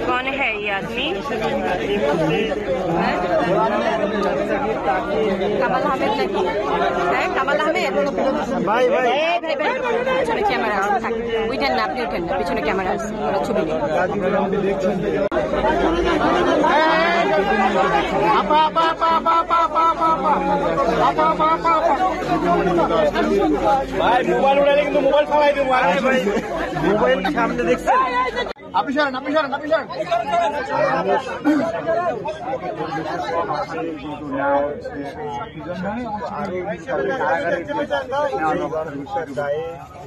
कौन है ये आदमी? कमल अहमेद नहीं है? कमल अहमेद भाई भाई পিছনে ক্যামেরা থাকে, উঠেন না, আপনি উঠেন না, পিছনে ক্যামেরা আছে, ওরা ছবি নেই। ভাই মোবাইল উড়ালে কিন্তু মোবাইল ফালাই দেবো। ভাই মোবাইল সামনে দেখছেন? আপনি সরেন, আপনি সরেন, আপনি সরেন।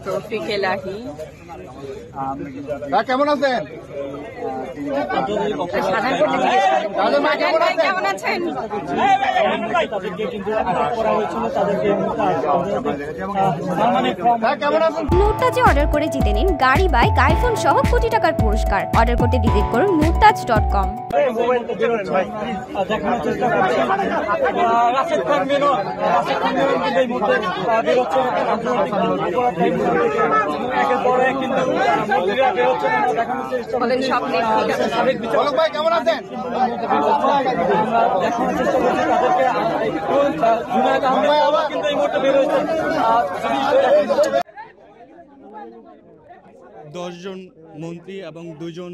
তৌফিক এলাহি কেমন আছেন? কেমন আছেন? নুরতাজে অর্ডার করে জিতে নিন গাড়ি, বাইক, আইফোন সহ কোটি টাকার পুরস্কার। অর্ডার করতে ভিজিট করুন nurtaj.com। ভাই কেমন আছেন? জন মন্ত্রী এবং 2 জন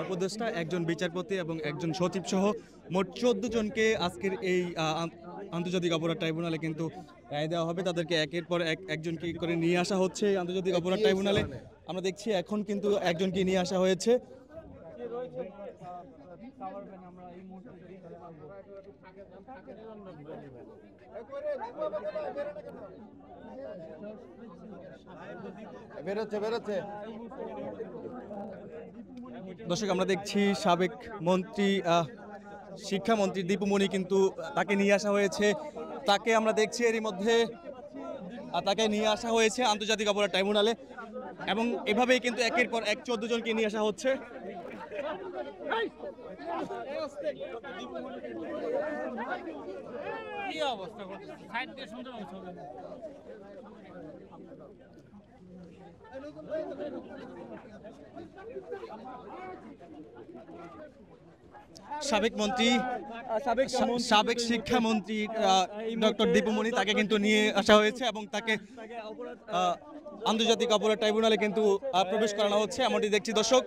উপদেষ্টা, একজন বিচারপতি এবং একজন সচিব সহ মোট 14 জনকে আজকের এই আন্তর্জাতিক অপরাধ ট্রাইব্যুনালে কিন্তু রায় দেওয়া হবে। তাদেরকে একের পর একজনকে করে নিয়ে আসা হচ্ছে আন্তর্জাতিক অপরাধ ট্রাইব্যুনালে। আমরা দেখছি এখন কিন্তু একজনকে নিয়ে আসা হয়েছে। দর্শক, আমরা দেখছি সাবেক মন্ত্রী শিক্ষামন্ত্রী দীপুমণি কিন্তু তাকে নিয়ে আসা হয়েছে। তাকে আমরা দেখছি এরই মধ্যে তাকে নিয়ে আসা হয়েছে আন্তর্জাতিক অপরাধ ট্রাইব্যুনালে এবং এভাবেই কিন্তু একের পর এক 14 জনকে নিয়ে আসা হচ্ছে। সাবেক মন্ত্রী সাবেক শিক্ষামন্ত্রী ডক্টর দীপুমণি তাকে কিন্তু নিয়ে আসা হয়েছে এবং তাকে আন্তর্জাতিক অপরাধ ট্রাইব্যুনালে কিন্তু প্রবেশ করানো হচ্ছে, এমনটি দেখছি দর্শক।